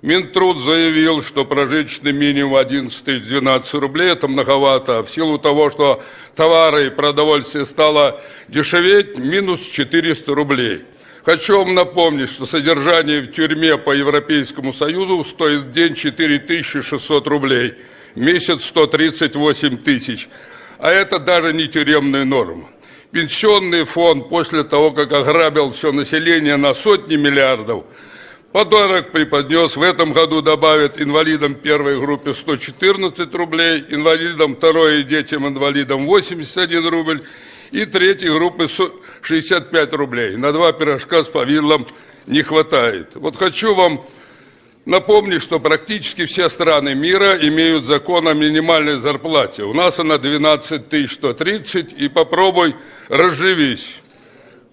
Минтруд заявил, что прожиточный минимум 11 тысяч 12 рублей, это многовато, а в силу того, что товары и продовольствие стало дешеветь, минус 400 рублей. Хочу вам напомнить, что содержание в тюрьме по Европейскому Союзу стоит в день 4600 рублей, в месяц 138 тысяч, а это даже не тюремная норма. Пенсионный фонд после того, как ограбил все население на сотни миллиардов, подарок преподнес. В этом году добавят инвалидам первой группе 114 рублей, инвалидам второй и детям-инвалидам 81 рубль и третьей группы 65 рублей. На 2 пирожка с повидлом не хватает. Вот хочу вам напомнить, что практически все страны мира имеют закон о минимальной зарплате. У нас она 12 130, и попробуй разживись.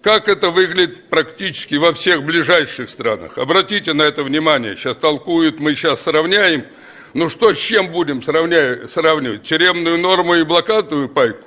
Как это выглядит практически во всех ближайших странах? Обратите на это внимание. Сейчас толкуют, мы сейчас сравняем. Ну что, с чем будем сравнивать? Тюремную норму и блокадную пайку?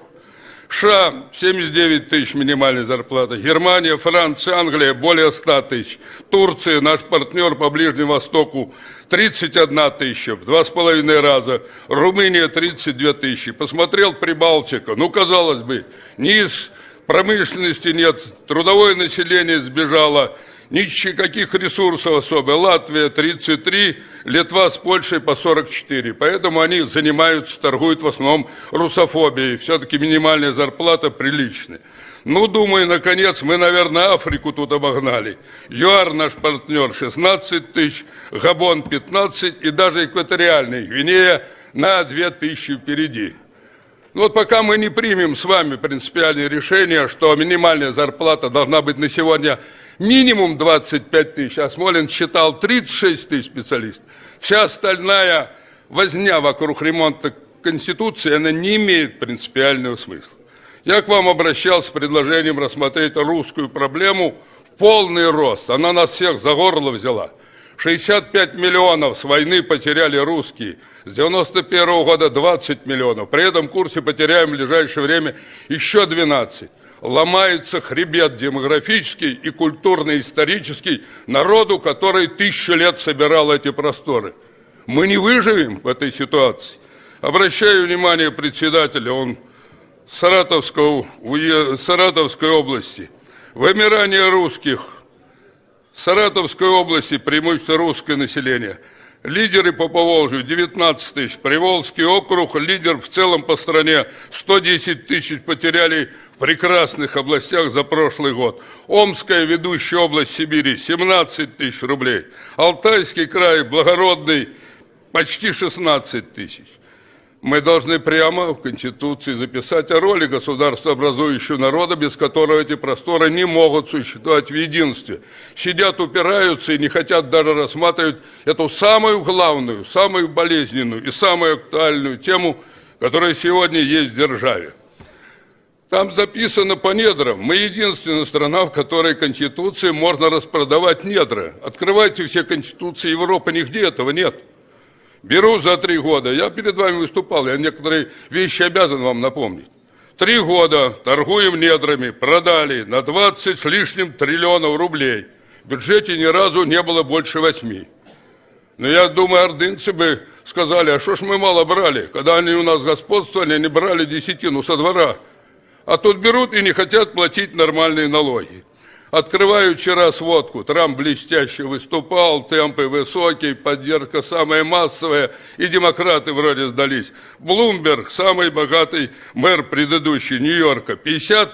США 79 тысяч минимальная зарплата, Германия, Франция, Англия более 100 тысяч, Турция, наш партнер по Ближнему Востоку, 31 тысяча, в 2,5 раза, Румыния 32 тысячи. Посмотрел Прибалтика, ну, казалось бы, ни из промышленности нет, трудовое население сбежало, никаких ресурсов особо. Латвия 33, Литва с Польшей по 44. Поэтому они занимаются, торгуют в основном русофобией. Все-таки минимальная зарплата приличная. Ну, думаю, наконец, мы, наверное, Африку тут обогнали. ЮАР наш партнер 16 тысяч, Габон 15 и даже экваториальный Гвинея на 2 тысячи впереди. Ну вот пока мы не примем с вами принципиальное решение, что минимальная зарплата должна быть на сегодня минимум 25 тысяч, а Смолин считал 36 тысяч специалистов, вся остальная возня вокруг ремонта Конституции, она не имеет принципиального смысла. Я к вам обращался с предложением рассмотреть русскую проблему в полный рост. Она нас всех за горло взяла. 65 миллионов с войны потеряли русские, с 91 года 20 миллионов. При этом курсе потеряем в ближайшее время еще 12. Ломается хребет демографический и культурно-исторический народу, который 1000 лет собирал эти просторы. Мы не выживем в этой ситуации. Обращаю внимание председателя, он с Саратовской области. Вымирание русских. В Саратовской области преимущество русское население. Лидеры по Поволжью 19 тысяч. Приволжский округ, лидер в целом по стране. 110 тысяч потеряли в прекрасных областях за прошлый год. Омская, ведущая область Сибири, 17 тысяч рублей. Алтайский край, благородный, почти 16 тысяч. Мы должны прямо в Конституции записать о роли государствообразующего народа, без которого эти просторы не могут существовать в единстве. Сидят, упираются и не хотят даже рассматривать эту самую главную, самую болезненную и самую актуальную тему, которая сегодня есть в державе. Там записано по недрам. Мы единственная страна, в которой Конституции можно распродавать недра. Открывайте все Конституции Европы, нигде этого нет. Беру за 3 года. Я перед вами выступал, я некоторые вещи обязан вам напомнить. 3 года торгуем недрами, продали на 20 с лишним триллионов рублей. В бюджете ни разу не было больше 8. Но я думаю, ордынцы бы сказали, а что ж мы мало брали? Когда они у нас господствовали, они брали десятину со двора. А тут берут и не хотят платить нормальные налоги. Открываю вчера сводку. Трамп блестяще выступал, темпы высокие, поддержка самая массовая, и демократы вроде сдались. Блумберг, самый богатый мэр предыдущий Нью-Йорка, 50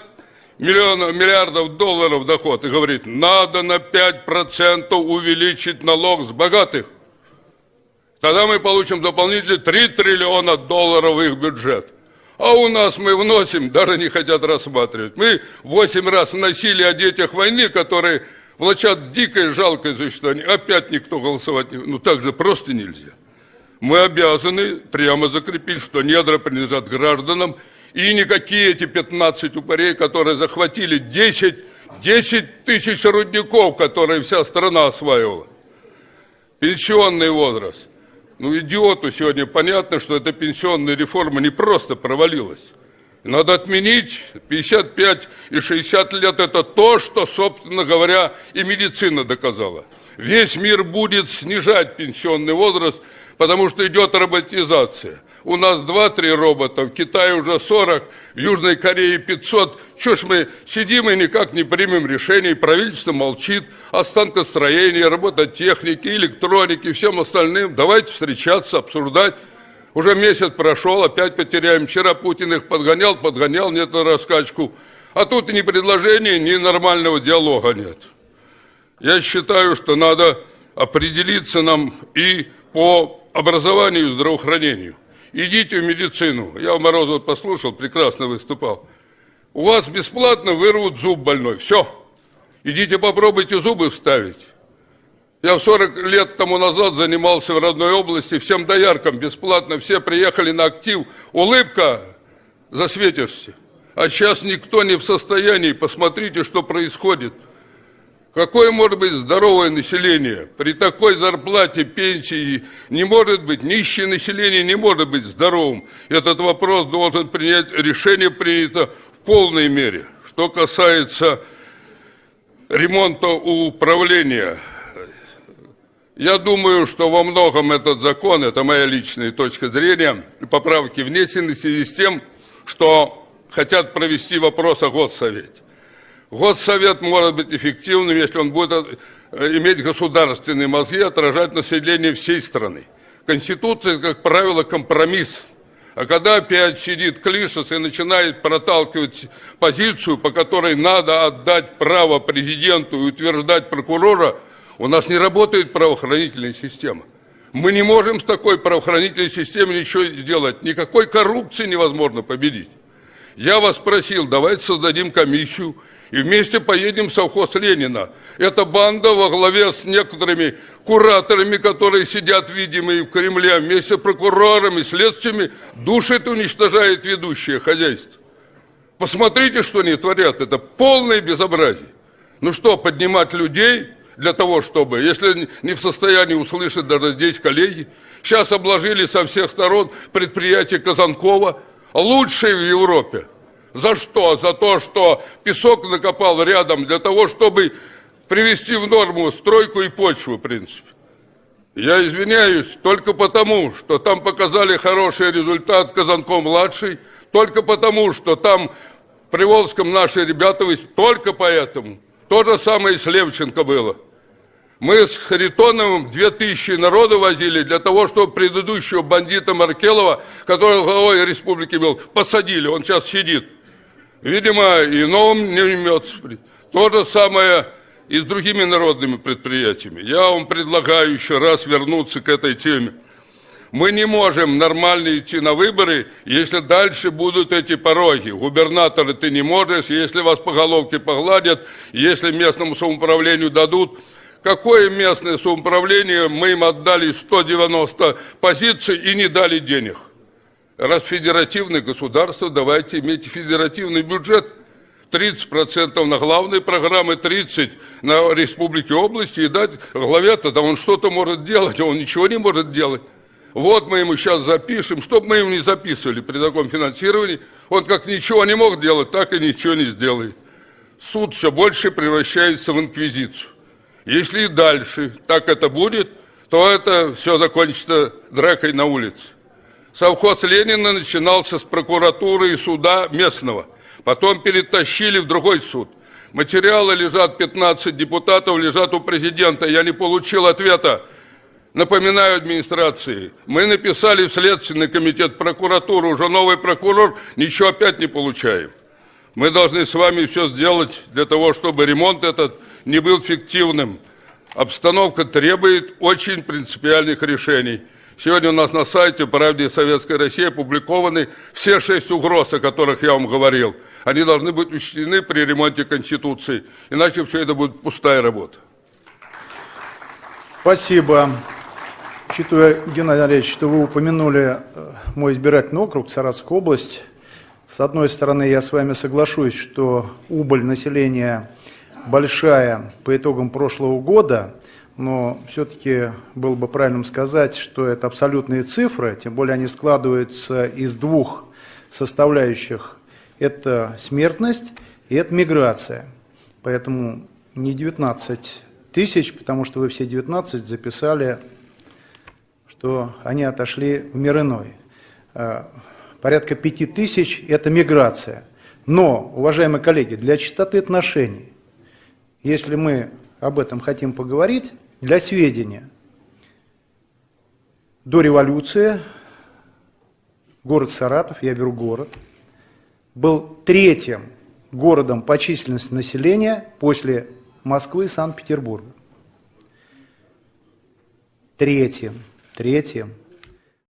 миллиардов долларов доход, и говорит, надо на 5% увеличить налог с богатых. Тогда мы получим дополнительно 3 триллиона долларов в их бюджет. А у нас мы вносим, даже не хотят рассматривать. Мы 8 раз вносили о детях войны, которые влачат дикое, жалкое существование. Опять никто голосовать не... Ну так же просто нельзя. Мы обязаны прямо закрепить, что недра принадлежат гражданам. И никакие эти 15 упырей, которые захватили 10 тысяч рудников, которые вся страна осваивала. Пенсионный возраст. Ну, идиоту сегодня понятно, что эта пенсионная реформа не просто провалилась. Надо отменить 55 и 60 лет. Это то, что, собственно говоря, и медицина доказала. Весь мир будет снижать пенсионный возраст, потому что идет роботизация. У нас 2-3 робота, в Китае уже 40, в Южной Корее 500. Чего ж мы сидим и никак не примем решение, и правительство молчит о станкостроении, робототехнике, электронике, всем остальным. Давайте встречаться, обсуждать. Уже месяц прошел, опять потеряем. Вчера Путин их подгонял, нет на раскачку. А тут ни предложения, ни нормального диалога нет. Я считаю, что надо определиться нам и по образованию и здравоохранению. Идите в медицину. Я у Морозова послушал, прекрасно выступал. У вас бесплатно вырвут зуб больной. Все. Идите попробуйте зубы вставить. Я 40 лет тому назад занимался в родной области, всем дояркам бесплатно, все приехали на актив. Улыбка, засветишься. А сейчас никто не в состоянии. Посмотрите, что происходит. Какое может быть здоровое население? При такой зарплате, пенсии не может быть, нищее население не может быть здоровым. Этот вопрос должен принять, решение принято в полной мере. Что касается ремонта управления, я думаю, что во многом этот закон, это моя личная точка зрения, поправки внесены в связи с тем, что хотят провести вопрос о Госсовете. Госсовет может быть эффективным, если он будет иметь государственные мозги, отражать население всей страны. Конституция, как правило, компромисс. А когда опять сидит Клишес и начинает проталкивать позицию, по которой надо отдать право президенту и утверждать прокурора, у нас не работает правоохранительная система. Мы не можем с такой правоохранительной системой ничего сделать. Никакой коррупции невозможно победить. Я вас просил, давайте создадим комиссию и вместе поедем в совхоз Ленина. Эта банда во главе с некоторыми кураторами, которые сидят, видимо, и в Кремле, вместе с прокурорами, следствиями, душит и уничтожает ведущее хозяйство. Посмотрите, что они творят. Это полное безобразие. Ну что, поднимать людей для того, чтобы, если не в состоянии услышать даже здесь коллеги, сейчас обложили со всех сторон предприятие Казанкова, лучшее в Европе. За что? За то, что песок накопал рядом для того, чтобы привести в норму стройку и почву, в принципе. Я извиняюсь только потому, что там показали хороший результат Казанков-младший, только потому, что там в Приволжском наши ребята, только поэтому. То же самое и с Левченко было. Мы с Харитоновым 2000 народу возили для того, чтобы предыдущего бандита Маркелова, который главой республики был, посадили, он сейчас сидит. Видимо, и новым не имется. То же самое и с другими народными предприятиями. Я вам предлагаю еще раз вернуться к этой теме. Мы не можем нормально идти на выборы, если дальше будут эти пороги. Губернаторы ты не можешь, если вас по головке погладят, если местному самоуправлению дадут. Какое местное самоуправление, мы им отдали 190 позиций и не дали денег. Раз федеративное государство, давайте иметь федеративный бюджет. 30% на главные программы, 30% на республики, области, и дать главе-то, да он что-то может делать, а он ничего не может делать. Вот мы ему сейчас запишем, чтобы мы ему не записывали при таком финансировании, он как ничего не мог делать, так и ничего не сделает. Суд все больше превращается в инквизицию. Если и дальше так это будет, то это все закончится дракой на улице. Совхоз Ленина начинался с прокуратуры и суда местного. Потом перетащили в другой суд. Материалы лежат, 15 депутатов лежат у президента. Я не получил ответа. Напоминаю администрации. Мы написали в Следственный комитет прокуратуры, уже новый прокурор, ничего опять не получаем. Мы должны с вами все сделать для того, чтобы ремонт этот не был фиктивным. Обстановка требует очень принципиальных решений. Сегодня у нас на сайте «Правде Советской России» опубликованы все 6 угроз, о которых я вам говорил. Они должны быть учтены при ремонте Конституции, иначе все это будет пустая работа. Спасибо. Учитывая, Геннадий Андреевич, что вы упомянули мой избирательный округ, Саратовская область, с одной стороны, я с вами соглашусь, что убыль населения большая по итогам прошлого года, но все-таки было бы правильным сказать, что это абсолютные цифры, тем более они складываются из двух составляющих. Это смертность и это миграция. Поэтому не 19 тысяч, потому что вы все 19 записали, что они отошли в мир иной. Порядка 5 тысяч – это миграция. Но, уважаемые коллеги, для чистоты отношений, если мы об этом хотим поговорить, для сведения, до революции город Саратов, я беру город, был третьим городом по численности населения после Москвы и Санкт-Петербурга. Третьим.